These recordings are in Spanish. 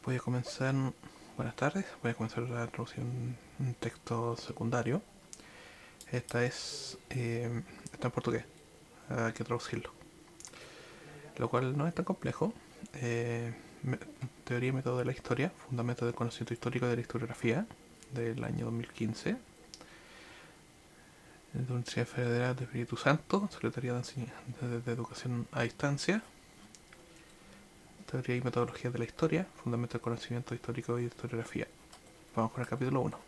Voy a comenzar. Buenas tardes. Voy a comenzar la traducción en texto secundario. Esta es. Está en portugués. Hay que traducirlo. Lo cual no es tan complejo. Eh, Teoría y método de la historia. Fundamento del conocimiento histórico de la historiografía. Del año 2015. De la Universidad Federal de Espíritu Santo. Secretaría de Educación a Distancia. Teoría y metodología de la historia. Fundamento del conocimiento histórico y de historiografía. Vamos con el capítulo 1.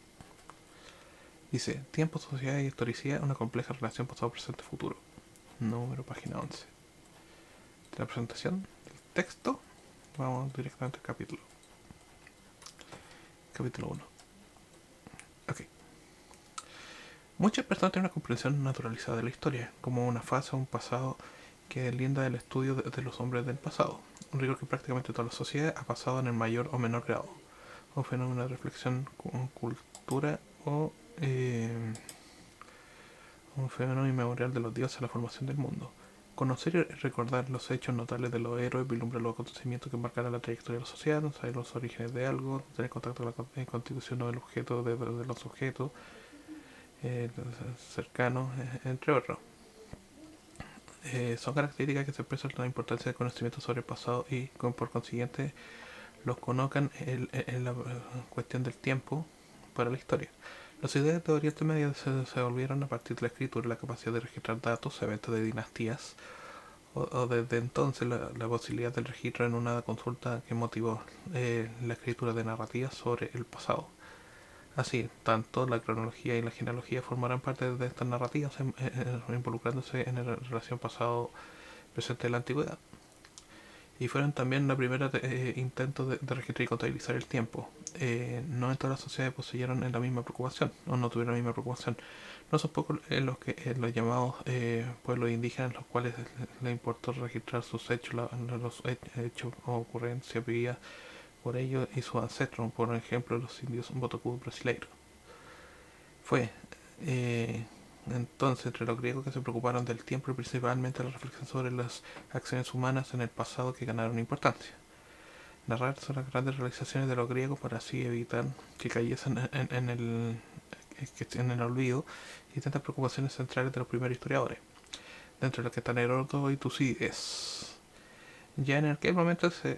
Dice, tiempo, sociedad y historicidad, una compleja relación pasado, presente, futuro. Número, página 11. De la presentación del texto, vamos directamente al capítulo. Capítulo 1. Ok. Muchas personas tienen una comprensión naturalizada de la historia, como una fase o un pasado que linda del estudio de los hombres del pasado. Un rigor que prácticamente toda la sociedad ha pasado en el mayor o menor grado. Un fenómeno de reflexión con cultura o un fenómeno inmemorial de los dioses a la formación del mundo. Conocer y recordar los hechos notables de los héroes vislumbra los acontecimientos que marcarán la trayectoria de la sociedad, saber los orígenes de algo, tener contacto con la constitución del objeto de los objetos cercanos, entre otros. Son características que se expresan la importancia del conocimiento sobre el pasado y por consiguiente los colocan en la cuestión del tiempo para la historia. Las ideas de Oriente Medio se desenvolvieron a partir de la escritura y la capacidad de registrar datos, eventos de dinastías, o desde entonces la posibilidad del registro en una consulta que motivó la escritura de narrativas sobre el pasado. Así, tanto la cronología y la genealogía formarán parte de estas narrativas, involucrándose en la relación pasado-presente de la antigüedad. Y fueron también la primera intento de registrar y contabilizar el tiempo. No en todas las sociedades poseyeron la misma preocupación, o no tuvieron la misma preocupación. No son pocos los llamados pueblos indígenas, los cuales les importó registrar sus hechos, los hechos o ocurrencias vividas por ellos y sus ancestros, por ejemplo los indios Botocudo brasileiros. Fue entonces entre los griegos que se preocuparon del tiempo y principalmente la reflexión sobre las acciones humanas en el pasado que ganaron importancia. Narrar sobre las grandes realizaciones de los griegos para así evitar que cayesen en el olvido y tantas preocupaciones centrales de los primeros historiadores, dentro de los que están Heródoto y Tucídides. Ya en aquel momento se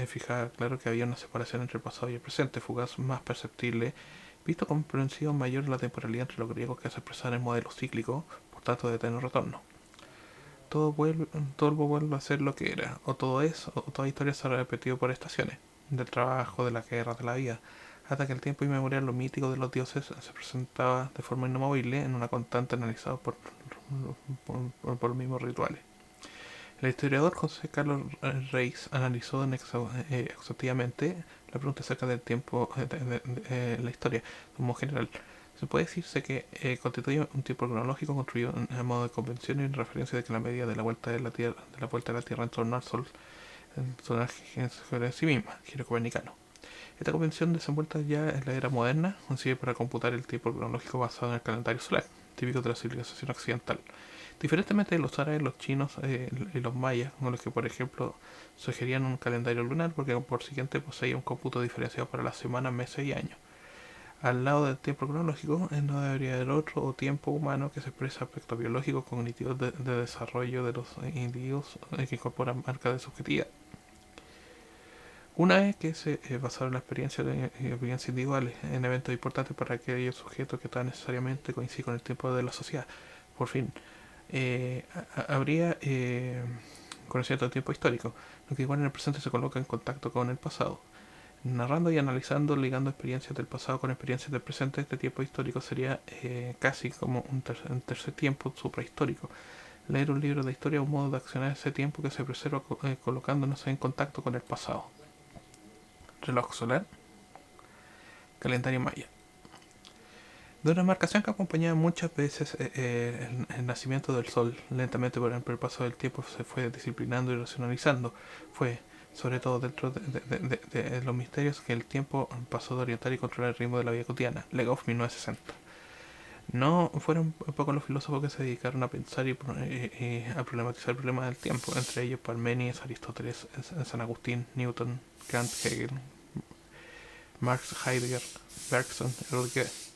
fijaba claro que había una separación entre el pasado y el presente, fugaz, más perceptible, visto con comprensión mayor la temporalidad entre los griegos que se expresaba en el modelo cíclico, por tanto de eterno retorno. Todo vuelve a ser lo que era, o todo es, o toda historia se ha repetido por estaciones, del trabajo, de la guerra, de la vida, hasta que el tiempo inmemorial, lo mítico de los dioses, se presentaba de forma inamovible en una constante analizada por los mismos rituales. El historiador José Carlos Reis analizó exhaustivamente la pregunta acerca del tiempo de la historia como general. Se puede decirse que constituye un tiempo cronológico construido en modo de convención y en referencia de que la medida de la vuelta de la Tierra en torno al Sol en sí misma, giro copernicano. Esta convención desenvuelta ya en la era moderna sirve para computar el tiempo cronológico basado en el calendario solar, típico de la civilización occidental. Diferentemente de los árabes, los chinos y los mayas, con los que por ejemplo sugerían un calendario lunar porque por siguiente poseía un cómputo diferenciado para las semanas, meses y años. Al lado del tiempo cronológico no debería haber otro o tiempo humano que se expresa aspectos biológicos, cognitivos de desarrollo de los individuos que incorporan marcas de subjetividad. Una vez que se basaron en la experiencia individuales en eventos importantes para aquellos sujetos que tan necesariamente coinciden con el tiempo de la sociedad, por fin, habría conocimiento del tiempo histórico, lo que igual en el presente se coloca en contacto con el pasado. Narrando y analizando, ligando experiencias del pasado con experiencias del presente, este tiempo histórico sería casi como un tercer tiempo suprahistórico. Leer un libro de historia es un modo de accionar ese tiempo que se preserva colocándonos en contacto con el pasado. Reloj solar, calendario maya. De una marcación que acompañaba muchas veces el nacimiento del sol, lentamente por el paso del tiempo se fue disciplinando y racionalizando. Fue, sobre todo dentro de los misterios, que el tiempo pasó de orientar y controlar el ritmo de la vida cotidiana. Legoff, 1960. No fueron pocos los filósofos que se dedicaron a pensar y a problematizar el problema del tiempo, entre ellos Parménides, Aristóteles, San Agustín, Newton, Kant, Hegel, Marx, Heidegger, Bergson, Rodriguez.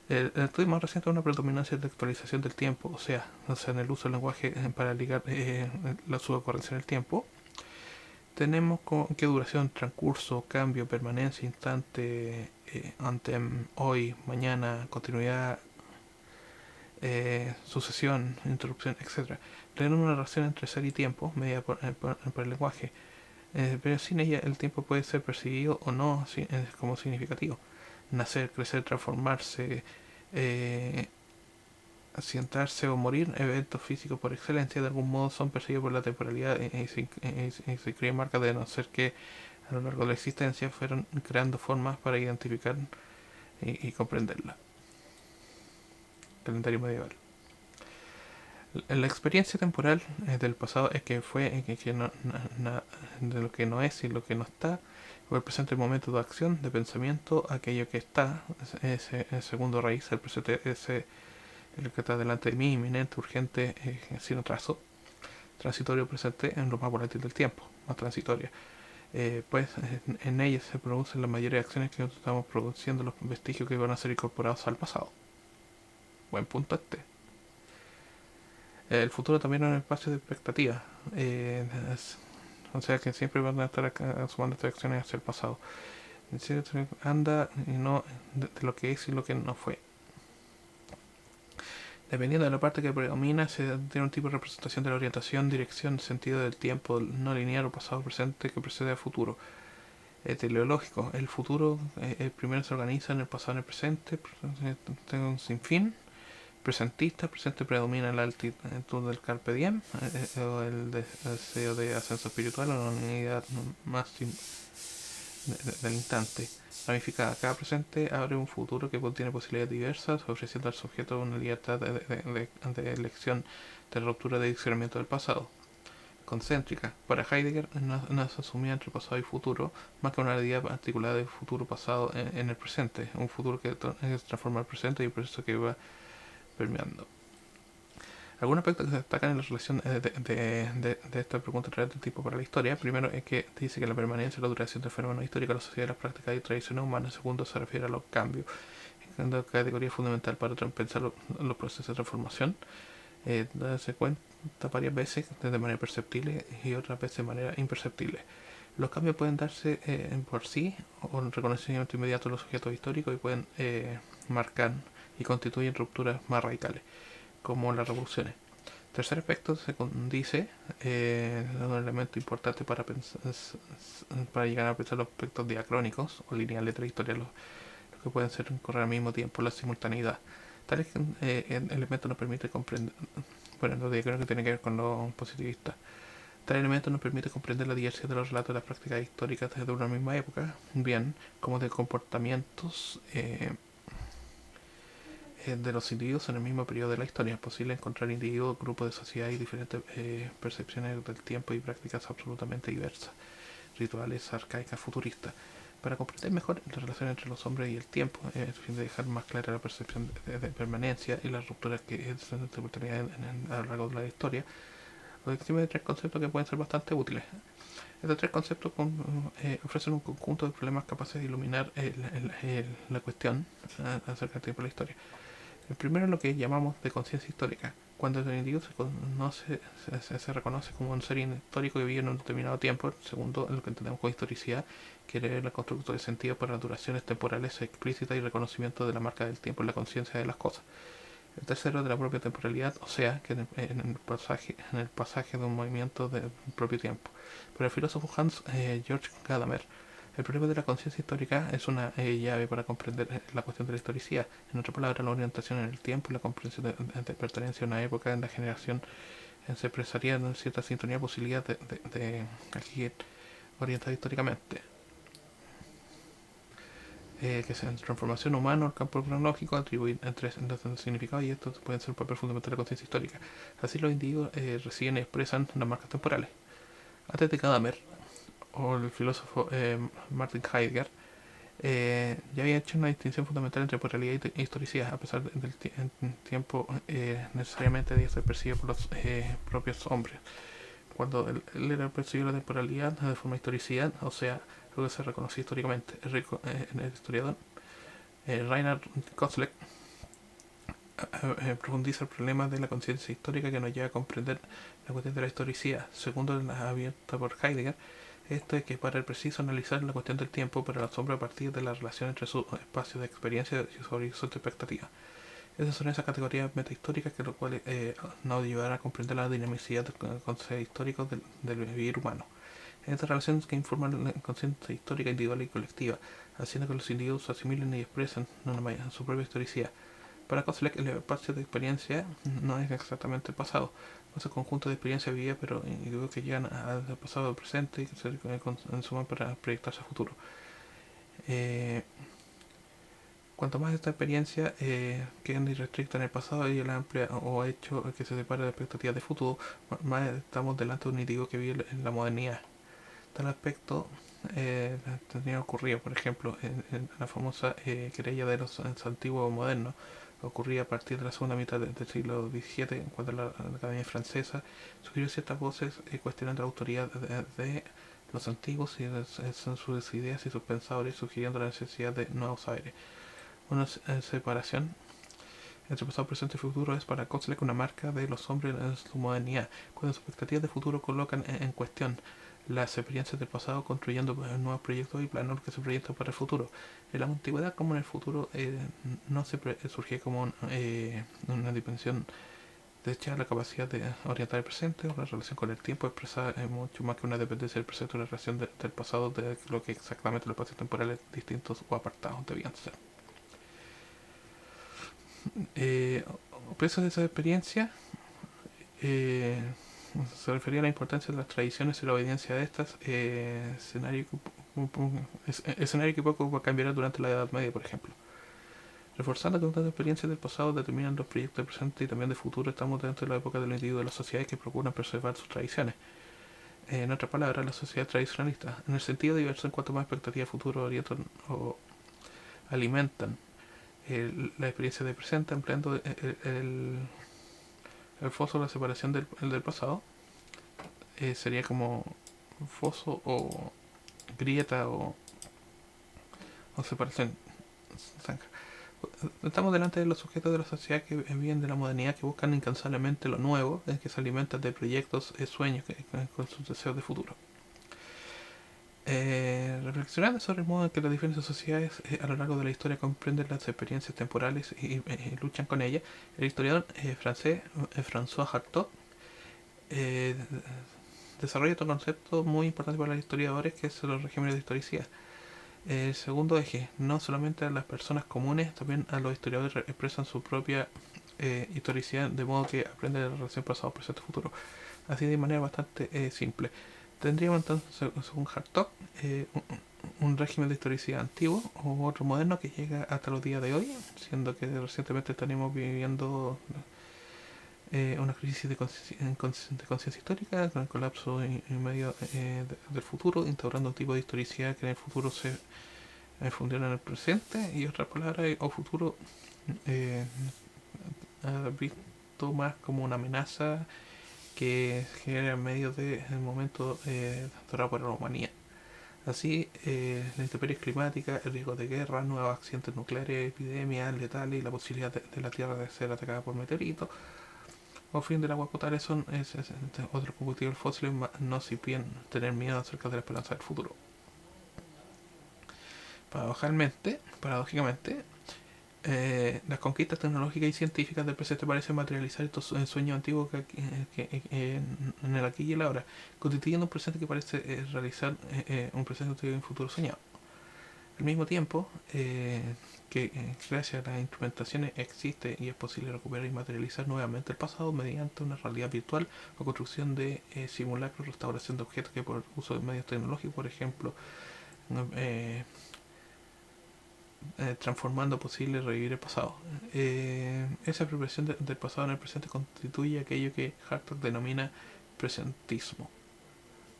El estudio más reciente es una predominancia de actualización del tiempo, o sea, en el uso del lenguaje para ligar su ocurrencia en el tiempo. Tenemos qué duración, transcurso, cambio, permanencia, instante, antem, hoy, mañana, continuidad, sucesión, interrupción, etc. Tienen una relación entre ser y tiempo, medida por el lenguaje, pero sin ella el tiempo puede ser percibido o no como significativo. Nacer, crecer, transformarse, asientarse o morir, eventos físicos por excelencia, de algún modo son percibidos por la temporalidad y se crean marcas de no ser que a lo largo de la existencia fueron creando formas para identificar y comprenderla. Calendario medieval. La experiencia temporal del pasado es que fue de lo que no es y lo que no está, o el presente momento de acción, de pensamiento, aquello que está, ese segundo raíz, el presente, ese el que está delante de mí, inminente, urgente, sin atraso, transitorio presente en lo más volátil del tiempo, más transitoria. Pues en ella se producen las mayores acciones que nosotros estamos produciendo, los vestigios que van a ser incorporados al pasado. Buen punto este. El futuro también es un espacio de expectativa. O sea que siempre van a estar sumando estas acciones hacia el pasado. Anda y no de lo que es y lo que no fue. Dependiendo de la parte que predomina, se tiene un tipo de representación de la orientación, dirección, sentido del tiempo no lineal o pasado presente que precede al futuro. Teleológico, el futuro primero se organiza en el pasado en el presente, tengo un sinfín. Presentista, presente predomina la altitud del carpe diem, o el deseo de ascenso espiritual, o la unidad máxima del instante. Ramificada, cada presente abre un futuro que contiene posibilidades diversas, ofreciendo al sujeto una libertad de elección de ruptura de diccionamiento del pasado. Concéntrica, para Heidegger no se asumía entre pasado y futuro, más que una idea articulada de futuro pasado en el presente, un futuro que transforma el presente y un proceso que va permeando. Algunos aspectos que se destacan en la relación de esta pregunta a través del tiempo para la historia. Primero es que dice que la permanencia y la duración del fenómeno histórico, la sociedad, las prácticas y tradiciones humanas. Segundo, se refiere a los cambios, en la categoría fundamental para pensar los procesos de transformación. Darse cuenta varias veces de manera perceptible y otras veces de manera imperceptible. Los cambios pueden darse por sí o en reconocimiento inmediato de los sujetos históricos y pueden marcar y constituyen rupturas más radicales, como las revoluciones. Tercer aspecto, se dice, un elemento importante para llegar a pensar los aspectos diacrónicos o lineales de la historia, los que pueden ser correr al mismo tiempo, la simultaneidad. Tales elementos nos permite comprender, bueno, lo diacrónico tiene que ver con lo positivista. Tal elemento nos permite comprender la diversidad de los relatos de las prácticas históricas desde una misma época, bien como de comportamientos de los individuos en el mismo periodo de la historia. Es posible encontrar individuos, grupos de sociedad y diferentes percepciones del tiempo y prácticas absolutamente diversas, rituales, arcaicas, futuristas. Para comprender mejor la relación entre los hombres y el tiempo, a fin de dejar más clara la percepción de permanencia y las rupturas que es de simultaneidad a lo largo de la historia, existen tres conceptos que pueden ser bastante útiles. Estos tres conceptos ofrecen un conjunto de problemas capaces de iluminar la cuestión acerca del tiempo de la historia. El primero es lo que llamamos de conciencia histórica, cuando el individuo se reconoce como un ser histórico que vive en un determinado tiempo. El segundo, lo que entendemos con historicidad, que es el constructo de sentido para las duraciones temporales explícitas y reconocimiento de la marca del tiempo en la conciencia de las cosas. El tercero, de la propia temporalidad, o sea, que en el pasaje de un movimiento del propio tiempo. Para el filósofo Hans Georg Gadamer, el problema de la conciencia histórica es una llave para comprender la cuestión de la historicidad. En otras palabras, la orientación en el tiempo y la comprensión de pertenencia a una época en la generación se expresaría en cierta sintonía posibilidad de aquí orientado históricamente. Que sea en transformación humana o el campo cronológico, atribuir entre significados, y estos pueden ser un papel fundamental de la conciencia histórica. Así los individuos reciben y expresan las marcas temporales. Antes de Gadamer, o el filósofo Martin Heidegger, ya había hecho una distinción fundamental entre temporalidad e historicidad, a pesar del tiempo necesariamente debía ser percibido por los propios hombres. Cuando él era percibido la temporalidad de forma historicidad, o sea, lo que se reconoció históricamente. El historiador Reinhard Koselleck profundiza el problema de la conciencia histórica que nos lleva a comprender la cuestión de la historicidad. Segundo la abierta por Heidegger, esto es que para el preciso analizar la cuestión del tiempo, pero la sombra a partir de la relación entre su espacio de experiencia y su horizonte de expectativa. Esas son esas categorías metahistóricas que lo cual nos ayudará a comprender la dinamicidad del concepto histórico del vivir humano. En estas relaciones que informan la conciencia histórica individual y colectiva, haciendo que los individuos asimilen y expresen su propia historicidad. Para Koselleck, el espacio de experiencia no es exactamente el pasado, es un conjunto de experiencias vividas, pero individuos que llegan al pasado al presente y que se consuman para proyectarse al futuro. Cuanto más esta experiencia queda irrestricta en el pasado y la amplia o hecho que se separa de expectativas de futuro, más estamos delante de un individuo que vive en la modernidad. Tal aspecto tendría ocurrido, por ejemplo, en la famosa querella de los antiguos modernos, ocurría a partir de la segunda mitad del siglo XVII, cuando la Academia Francesa sugirió ciertas voces cuestionando la autoridad de los antiguos y sus ideas y sus pensadores, sugiriendo la necesidad de nuevos saberes. Una separación entre pasado, presente y futuro es para Koselleck una marca de los hombres en su modernidad, cuando sus expectativas de futuro colocan en cuestión las experiencias del pasado, construyendo nuevos proyectos y planos que se proyectan para el futuro. En la antigüedad como en el futuro no se surge como una dimensión de echar la capacidad de orientar el presente, una relación con el tiempo expresada mucho más que una dependencia del presente, una relación del pasado de lo que exactamente los espacios temporales distintos o apartados debían ser. Peso de esa experiencia se refería a la importancia de las tradiciones y la obediencia de estas, escenario que poco cambiará durante la Edad Media, por ejemplo. Reforzando que estas experiencias del pasado determinan los proyectos del presente y también del futuro, estamos dentro de la época del individuo de las sociedades que procuran preservar sus tradiciones. En otras palabras, la sociedad tradicionalista, en el sentido diverso en cuanto más expectativas de futuro orientan o alimentan la experiencia del presente, empleando el foso, la separación del pasado, sería como foso o grieta o separación. Estamos delante de los sujetos de la sociedad que viven de la modernidad, que buscan incansablemente lo nuevo, que se alimentan de proyectos, sueños con sus deseos de futuro. Reflexionando sobre el modo en que las diferentes sociedades a lo largo de la historia comprenden las experiencias temporales y luchan con ellas, el historiador francés François Hartog desarrolla otro concepto muy importante para los historiadores, que es los regímenes de historicidad. El segundo eje, no solamente a las personas comunes, también a los historiadores expresan su propia historicidad, de modo que aprenden de la relación pasado, presente, futuro. Así de manera bastante simple. Tendríamos entonces, según Hartog, un régimen de historicidad antiguo o otro moderno que llega hasta los días de hoy, siendo que recientemente estaremos viviendo una crisis de conciencia histórica con el colapso en medio del futuro, instaurando un tipo de historicidad que en el futuro se fundió en el presente, y otras palabras, o futuro visto más como una amenaza que genera en medio del momento dorado por la humanidad. Así, la intemperie climática, el riesgo de guerra, nuevos accidentes nucleares, epidemias letales y la posibilidad de la Tierra de ser atacada por meteoritos o fin del agua potable son otros combustibles fósiles, no si bien tener miedo acerca de la esperanza del futuro. Paradójicamente, las conquistas tecnológicas y científicas del presente parecen materializar estos sueños antiguos en el aquí y el ahora, constituyendo un presente que parece realizar un presente y un futuro soñado. Al mismo tiempo, gracias a las instrumentaciones existe y es posible recuperar y materializar nuevamente el pasado mediante una realidad virtual o construcción de simulacros, restauración de objetos que por uso de medios tecnológicos, por ejemplo, transformando posible revivir el pasado. Esa apropiación del pasado en el presente constituye aquello que Hartog denomina presentismo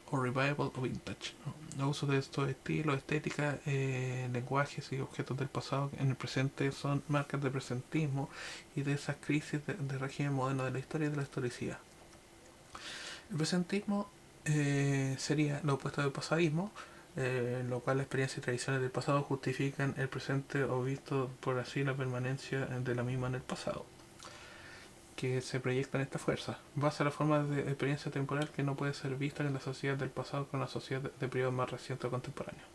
o revival o vintage, ¿no? El uso de estos estilos, estéticas, lenguajes y objetos del pasado en el presente son marcas de presentismo y de esas crisis de régimen moderno de la historia y de la historicidad. El presentismo sería lo opuesto del pasadismo, lo cual la experiencia y tradiciones del pasado justifican el presente o visto por así la permanencia de la misma en el pasado, que se proyecta en esta fuerza, basa la forma de experiencia temporal que no puede ser vista en la sociedad del pasado con la sociedad de periodos más recientes o contemporáneos.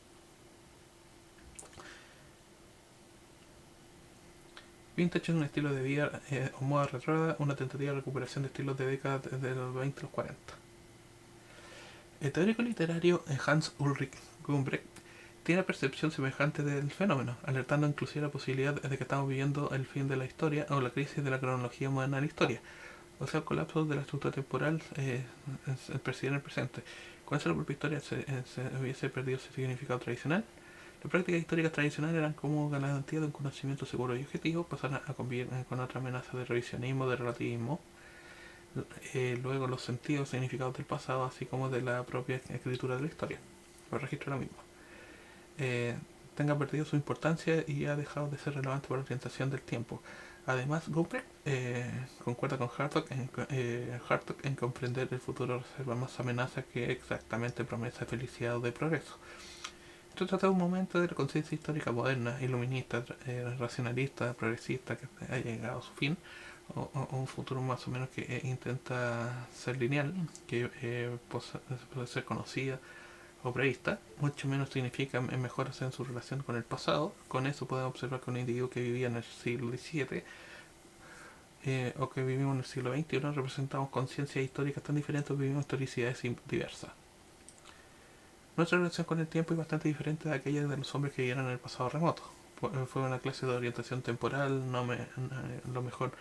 Vintage es un estilo de vida o moda retrógrada, una tentativa de recuperación de estilos de décadas desde los 20 a los 40. El teórico literario Hans Ulrich Gumbrech tiene percepción semejante del fenómeno, alertando inclusive la posibilidad de que estamos viviendo el fin de la historia o la crisis de la cronología moderna de la historia, o sea, el colapso de la estructura temporal percibida en el presente. Cuando la propia historia se hubiese perdido su significado tradicional, las prácticas históricas tradicionales eran como garantía de un conocimiento seguro y objetivo, pasaron a convivir con otra amenaza de revisionismo, de relativismo, luego los sentidos, significados del pasado, así como de la propia escritura de la historia, el registro de la misma. Eh, tenga perdido su importancia y ha dejado de ser relevante para la orientación del tiempo. Además, Gumbrech concuerda con Hartog en comprender el futuro reserva más amenazas que exactamente promesa de felicidad o de progreso. Esto trata de un momento de la conciencia histórica moderna, iluminista, racionalista, progresista, que ha llegado a su fin, o un futuro más o menos que intenta ser lineal, que puede ser conocida o prevista, mucho menos significa mejoras en su relación con el pasado. Con eso podemos observar que un individuo que vivía en el siglo XVII o que vivimos en el siglo XXI representamos conciencias históricas tan diferentes o vivimos historicidades diversas. Nuestra relación con el tiempo es bastante diferente de aquella de los hombres que vivieron en el pasado remoto. Fue una clase de orientación temporal, lo mejor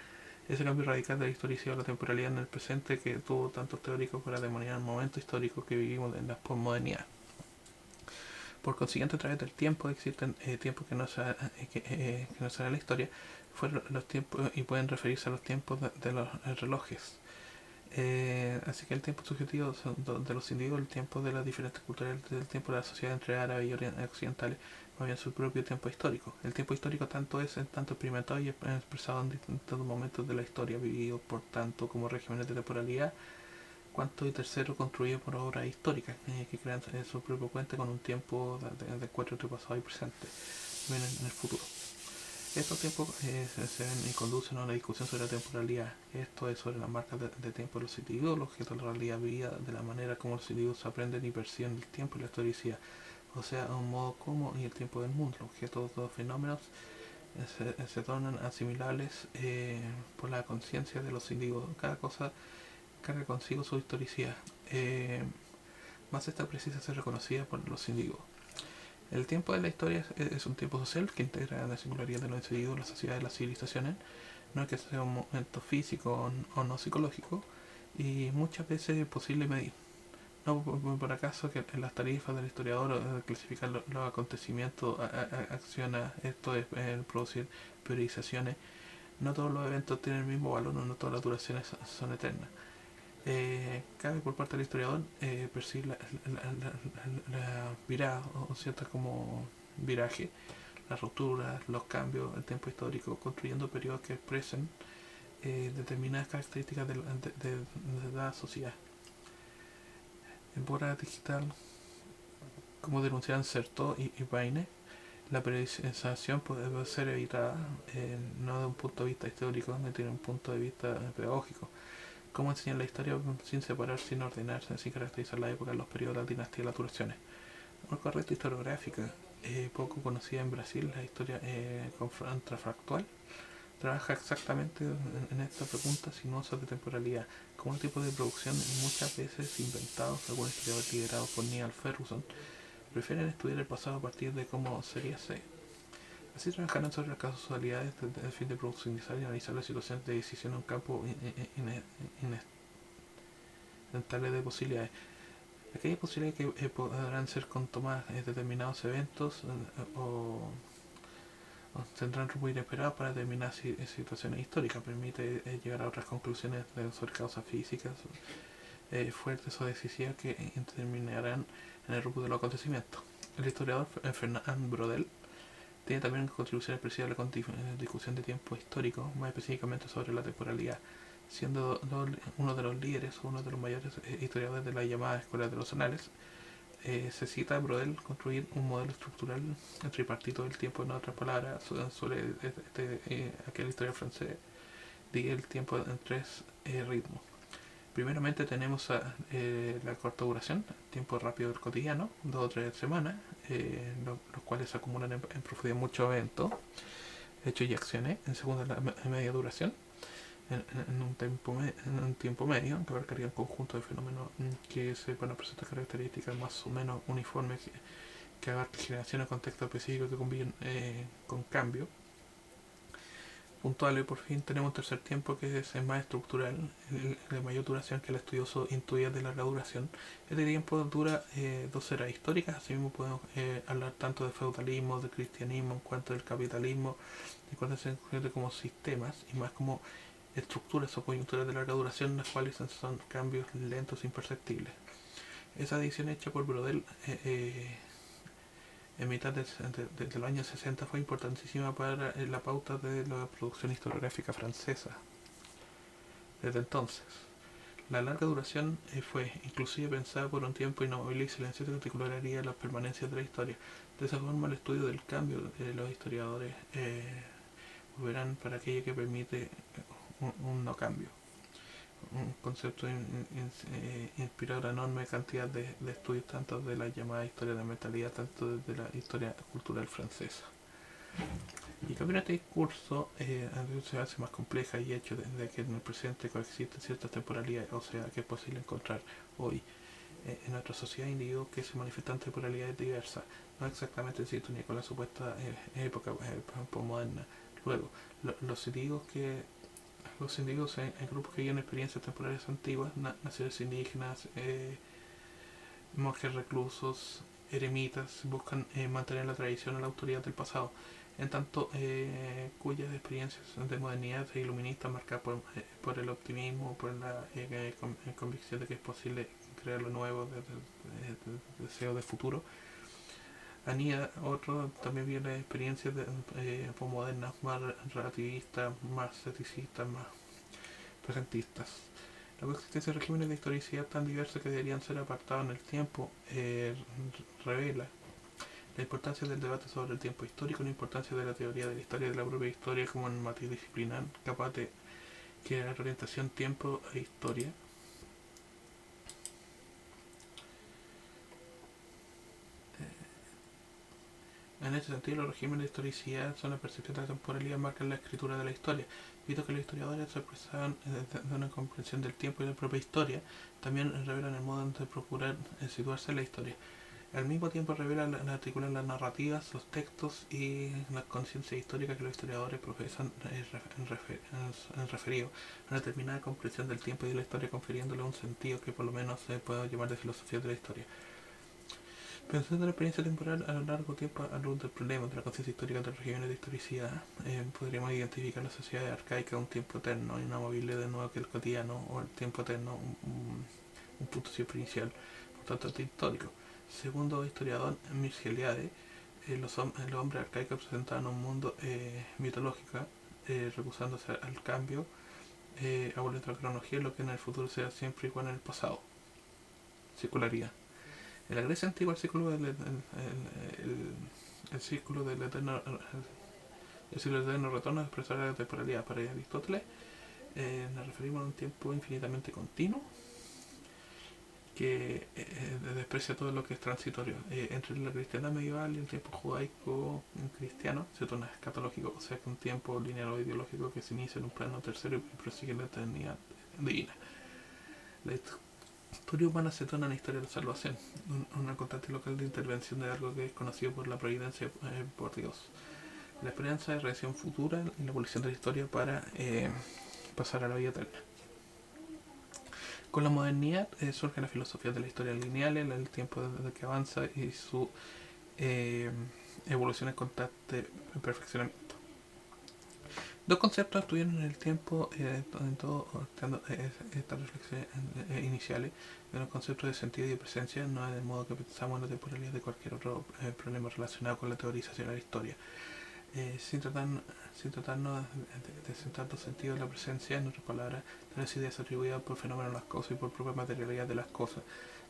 ese cambio radical de la historicidad a la temporalidad en el presente que tuvo tantos teóricos para demoniar el momento histórico que vivimos en la posmodernidad. Por consiguiente, a través del tiempo existen tiempos que no serán la historia, fueron los tiempos y pueden referirse a los tiempos de los relojes. Así que el tiempo subjetivo de los individuos, el tiempo de las diferentes culturas, el tiempo de la sociedad entre árabes y occidentales, más bien su propio tiempo histórico. El tiempo histórico tanto es tanto experimentado y expresado en distintos momentos de la historia, vivido por tanto como regímenes de temporalidad, cuanto y tercero construido por obras históricas que crean su propio puente con un tiempo de encuentro entre pasado y presente, también en el futuro. Estos tiempos se ven y conducen a una discusión sobre la temporalidad. Esto es sobre las marcas de tiempo de los individuos, los objetos de la realidad vivida, de la manera como los individuos aprenden y perciben el tiempo y la historicidad. O sea, a un modo como y el tiempo del mundo. Los objetos de los fenómenos se tornan asimilables por la conciencia de los individuos. Cada cosa carga consigo su historicidad. Más esta precisa ser reconocida por los individuos. El tiempo de la historia es un tiempo social que integra la singularidad de los individuos, las sociedades, las civilizaciones. No es que sea un momento físico o no psicológico, y muchas veces es posible medir. No por acaso que en las tarifas del historiador clasificar los acontecimientos acciona esto es producir priorizaciones. No todos los eventos tienen el mismo valor, no todas las duraciones son eternas. Cabe por parte del historiador percibir la virada o cierta como viraje, las rupturas, los cambios, el tiempo histórico, construyendo periodos que expresen determinadas características de la sociedad. En Bora Digital, como denunciaban Certo y Paine, la periodización puede ser evitada no de un punto de vista histórico, sino de un punto de vista pedagógico. Cómo enseñar la historia sin separar, sin ordenarse, sin caracterizar la época, los periodos, las dinastías, las duraciones. Una correcta historiográfica, poco conocida en Brasil, la historia contrafactual, trabaja exactamente en esta pregunta sinuosa de temporalidad, como un tipo de producción muchas veces inventados. Algunos historiadores liderados por Niall Ferguson prefieren estudiar el pasado a partir de cómo sería ser. Así trabajarán sobre las casualidades del fin de produccionizar y analizar las situaciones de decisión en un campo inestable de posibilidades. Aquellas posibilidades que podrán ser con tomadas determinados eventos o tendrán rumbo inesperado para determinadas situaciones históricas. Permite llegar a otras conclusiones sobre causas físicas fuertes o decisivas que determinarán en el rumbo de los acontecimientos. El historiador Fernand Braudel tiene también contribuciones precisas a la discusión de tiempo histórico, más específicamente sobre la temporalidad, siendo uno de los líderes, uno de los mayores historiadores de la llamada Escuela de los Anales. se cita a Brodel construir un modelo estructural tripartito del tiempo. En otras palabras, sobre aquel historia francés, divide el tiempo en tres ritmos. Primeramente tenemos la corta duración, tiempo rápido del cotidiano, 2 o 3 semanas, los cuales se acumulan en profundidad muchos eventos, hechos y acciones. En segunda, la media duración, en un tiempo medio, que abarcaría un conjunto de fenómenos que se van a presentar características más o menos uniformes, que abarcan generaciones, contextos específicos que conviven con cambios puntuales. Y por fin tenemos un tercer tiempo que es más estructural, de mayor duración, que el estudioso intuía de larga duración. Este tiempo dura 2 eras históricas. Asimismo podemos hablar tanto de feudalismo, de cristianismo, en cuanto del capitalismo, en cuanto se entiende como sistemas y más como estructuras o coyunturas de larga duración, las cuales son cambios lentos e imperceptibles. Esa edición hecha por Brodel en mitad de los años 60 fue importantísima para la pauta de la producción historiográfica francesa. Desde entonces, la larga duración fue inclusive pensada por un tiempo inamovible y silencioso que articularía las permanencias de la historia. De esa forma, el estudio del cambio de los historiadores volverán para aquello que permite un no cambio. Un concepto inspirado a una enorme cantidad de estudios, tanto de la llamada historia de la mentalidad, tanto de la historia cultural francesa. Y cambiar este discurso se hace más compleja y hecho de que en el presente coexisten ciertas temporalidades, o sea, que es posible encontrar hoy en nuestra sociedad individuos que se manifiestan temporalidades diversas, no exactamente en sintonía con la supuesta época postmoderna. Luego, los individuos en grupos que viven experiencias temporales antiguas, naciones indígenas, monjes reclusos, eremitas, buscan mantener la tradición o la autoridad del pasado, en tanto cuyas experiencias de modernidad e iluministas marcadas por el optimismo, por la convicción de que es posible crear lo nuevo, de deseo de futuro. Anida otro también viene experiencias postmodernas más relativistas, más ceticistas, más presentistas. La coexistencia de regímenes de historicidad tan diversos que deberían ser apartados en el tiempo revela la importancia del debate sobre el tiempo histórico, la importancia de la teoría de la historia, de la propia historia como un matiz disciplinar capaz de crear orientación tiempo e historia. En este sentido, los regímenes de historicidad son la percepción de la temporalidad, marcan la escritura de la historia. Visto que los historiadores se expresaban de una comprensión del tiempo y de la propia historia, también revelan el modo de procurar situarse en la historia. Al mismo tiempo revelan, articulan las narrativas, los textos y las conciencias históricas que los historiadores profesan en referido a una determinada comprensión del tiempo y de la historia, confiriéndole un sentido que por lo menos se puede llamar de filosofía de la historia. Pensando en la experiencia temporal a lo largo tiempo, a luz del problema de la conciencia histórica de los regímenes de historicidad, podríamos identificar la sociedad arcaica, un tiempo eterno, inamovible de nuevo que el cotidiano, o el tiempo eterno, un punto siempre inicial, por tanto antihistórico. Segundo historiador Mircea Eliade, los hombres arcaicos presentaban un mundo mitológico, recusándose al cambio, aboliendo la cronología, lo que en el futuro será siempre igual en el pasado. Circularidad. En la Grecia antigua, el círculo del eterno retorno expresar la temporalidad. Para Aristóteles nos referimos a un tiempo infinitamente continuo que desprecia todo lo que es transitorio. Entre la cristiandad medieval y el tiempo judaico cristiano se torna escatológico, o sea que un tiempo lineal o ideológico que se inicia en un plano tercero y prosigue en la eternidad divina. La historia humana se torna en historia de la salvación, una constante local de intervención de algo que es conocido por la providencia, por Dios. La esperanza de redención futura y la evolución de la historia para pasar a la vida eterna. Con la modernidad surge la filosofía de la historia lineal, el tiempo desde que avanza y su evolución en constante perfeccionamiento. Dos conceptos estuvieron en el tiempo en todo estas reflexiones iniciales de los conceptos de sentido y de presencia, no es del modo que pensamos en la temporalidad de cualquier otro problema relacionado con la teorización de la historia. Sin tratarnos de centrar los sentidos de la presencia, en otras palabras, de las ideas atribuidas por fenómenos a las cosas y por propia materialidad de las cosas,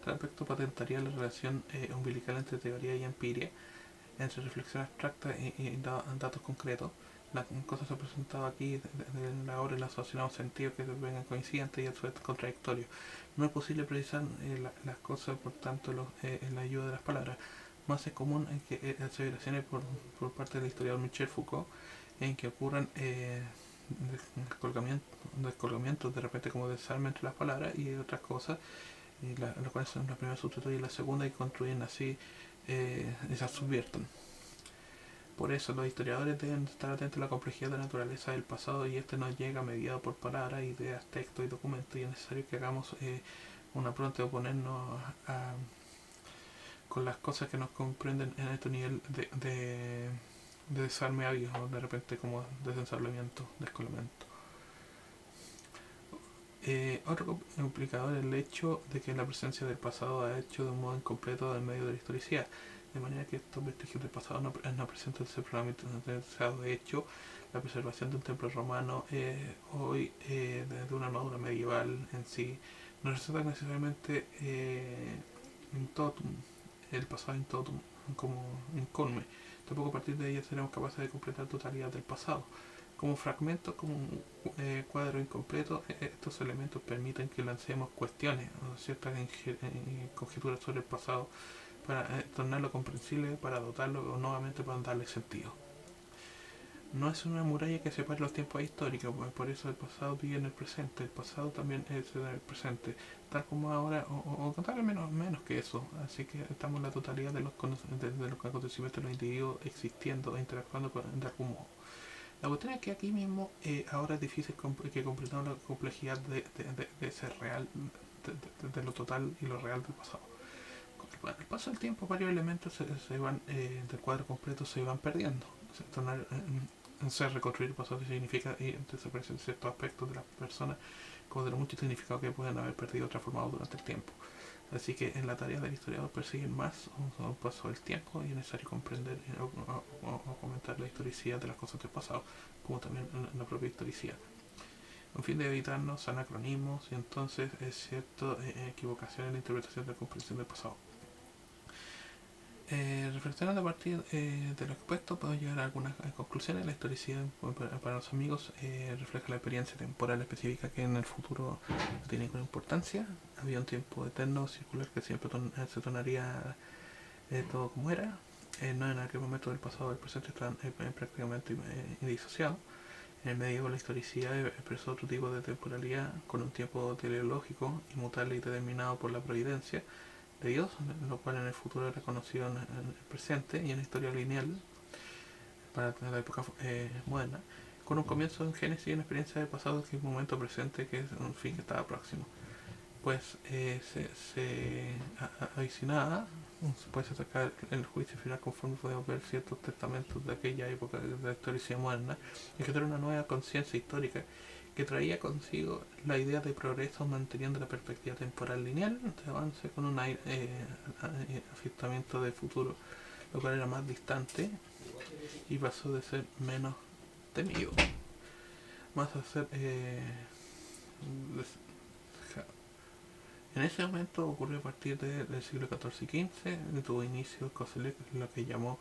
Tal aspecto patentaría la relación umbilical entre teoría y empiria, entre reflexión abstracta y datos concretos. Las cosas se han presentado aquí en la obra y las asociaciones sentido que vengan coincidentes y a su vez contradictorios. No es posible precisar las cosas, por tanto, en la ayuda de las palabras. Más es común en que aseveraciones por parte del historiador Michel Foucault en que ocurran descolgamientos de repente como desarme entre las palabras y otras cosas, y las cuales son la primera sustituyen la segunda y construyen así y se subvierten. Por eso los historiadores deben estar atentos a la complejidad de la naturaleza del pasado y este nos llega mediado por palabras, ideas, textos y documentos y es necesario que hagamos una pronta de oponernos con las cosas que nos comprenden en este nivel de desarme hábil o de repente como desensablamiento, descolamiento. Otro implicador es el hecho de que la presencia del pasado ha hecho de un modo incompleto del medio de la historicidad, de manera que estos vestigios del pasado no presentan ese probablemente deseado. De hecho, la preservación de un templo romano hoy de una armadura medieval en sí no resulta necesariamente in totum, el pasado in totum como incolme. Tampoco a partir de ella seremos capaces de completar la totalidad del pasado. Como fragmentos, como un cuadro incompleto, estos elementos permiten que lancemos cuestiones o ciertas conjeturas sobre el pasado para tornarlo comprensible, para dotarlo o nuevamente para darle sentido. No es una muralla que separe los tiempos históricos, pues por eso el pasado vive en el presente, el pasado también es en el presente, tal como ahora, o tal vez menos que eso. Así que estamos en la totalidad de los acontecimientos de los individuos existiendo e interactuando de algún modo. La cuestión es que aquí mismo ahora es difícil que comprendamos la complejidad de ser real, de lo total y lo real del pasado. Con el paso del tiempo varios elementos se van del cuadro completo se van perdiendo. Ser reconstruir el pasado significa desaparecer ciertos aspectos de las personas como de los muchos significados que pueden haber perdido o transformado durante el tiempo. Así que en la tarea del historiador persiguen más un paso del tiempo y es necesario comprender o comentar la historicidad de las cosas del pasado, como también la propia historicidad, con fin de evitarnos anacronismos y entonces es cierto equivocación en la interpretación de la comprensión del pasado. Reflexionando a partir de lo expuesto, puedo llegar a algunas conclusiones. La historicidad para los amigos refleja la experiencia temporal específica que en el futuro tiene con importancia. Había un tiempo eterno, circular, que siempre se tornaría todo como era. No en aquel momento del pasado o del presente están prácticamente indisociados. En el medio la historicidad expresó otro tipo de temporalidad con un tiempo teleológico, inmutable y determinado por la providencia de Dios, lo cual en el futuro era conocido en el presente y en la historia lineal para la época moderna, con un comienzo en Génesis y una experiencia del pasado que es un momento presente que es un fin que estaba próximo. Pues se avicinaba, se puede sacar el juicio final conforme podemos ver ciertos testamentos de aquella época de la historia moderna, y que era una nueva conciencia histórica que traía consigo la idea de progreso manteniendo la perspectiva temporal lineal de avance con un afectamiento del futuro, lo cual era más distante y pasó de ser menos temido, más a ser en ese momento ocurrió a partir del siglo XIV y XV, tuvo inicio Koselleck, lo que llamó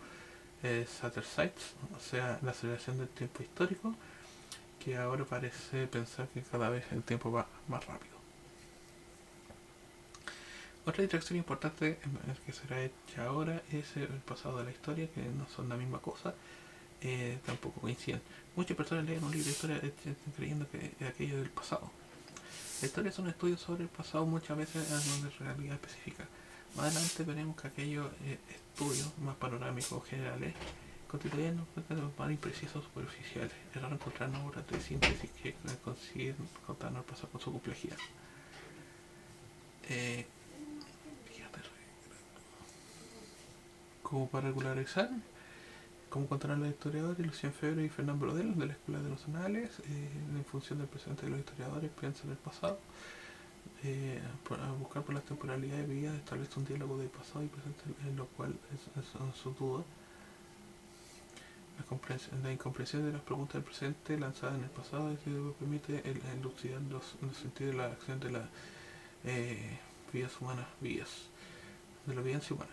Zeitgeist, o sea, la aceleración del tiempo histórico, que ahora parece pensar que cada vez el tiempo va más rápido. Otra distracción importante que será hecha ahora es el pasado de la historia, que no son la misma cosa, tampoco coinciden. Muchas personas leen un libro de historia creyendo que es aquello del pasado. La historia es un estudio sobre el pasado, muchas veces en una realidad específica. Más adelante veremos que aquellos estudios más panorámicos generales constituyen más imprecisos o superficiales. Es raro encontrar obras de síntesis que consiguen contarnos el pasado con su complejidad. Como para regularizar, como contarán los historiadores Lucien Febvre y Fernand Braudel de la Escuela de los Anales, en función del presente de los historiadores, piensan en el pasado. A buscar por las temporalidades vividas establece un diálogo del pasado y presente en lo cual son sus dudas. La incomprensión de las preguntas del presente lanzadas en el pasado es lo que permite elucidar los sentidos de la acción de la vidas humanas, vidas de la evidencia humana.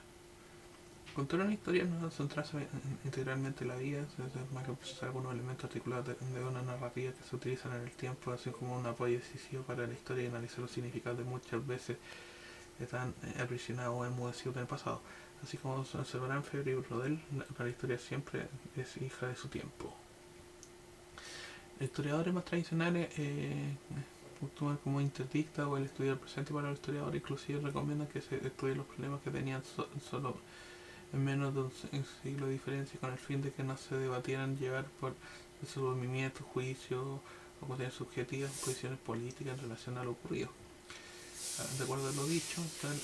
Contar una historia no centrarse integralmente en la vida, es más que procesar algunos elementos articulados de una narrativa que se utilizan en el tiempo, así como un apoyo decisivo para la historia y analizar los significados de muchas veces están aprisionados o enmudecidos en el pasado. Así como se observará en Febre y Brodel, la historia siempre es hija de su tiempo. Los historiadores más tradicionales actúan como interdictas o el estudio del presente para los historiadores, inclusive recomiendan que se estudien los problemas que tenían solo en menos de un siglo de diferencia, con el fin de que no se debatieran llevar por desenvolvimiento, juicio o cuestiones subjetivas, posiciones políticas en relación a lo ocurrido. De acuerdo a lo dicho, tal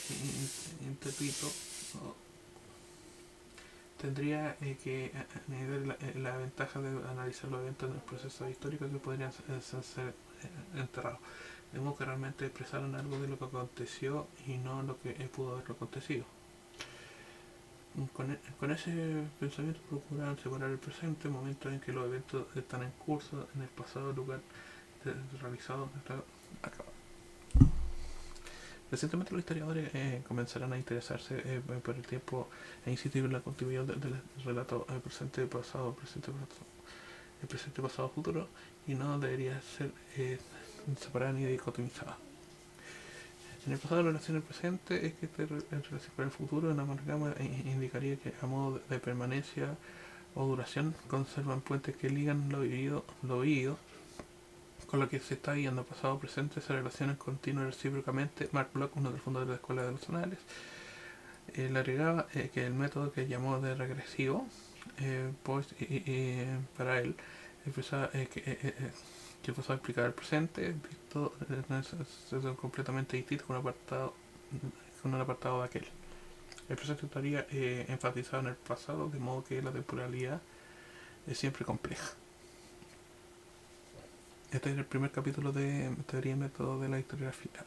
interdito tendría que añadir la ventaja de analizar los eventos en el proceso histórico que podrían ser enterrados, de modo que realmente expresaron algo de lo que aconteció y no lo que pudo haber acontecido. Con ese pensamiento procuran separar el presente, momentos en que los eventos están en curso, en el pasado, lugar realizado, acabado. Recientemente los historiadores comenzarán a interesarse por el tiempo e insistir en la continuidad del relato presente, pasado, presente, pasado, futuro, y no debería ser separada ni dicotomizada. En el pasado, la relación del presente es que en relación con el futuro, en amalgama indicaría que a modo de permanencia o duración conservan puentes que ligan lo vivido con lo que se está viendo. Pasado presente se relacionan continuamente recíprocamente. Mark Bloch, uno de los fundadores de la Escuela de los Anales, le agregaba que el método que llamó de regresivo, pues, para él, empezaba, que pasaba a explicar el presente, visto es completamente distinto con un apartado de aquel. El presente estaría enfatizado en el pasado, de modo que la temporalidad es siempre compleja. Este es el primer capítulo de Teoría y Método de la Historiografía.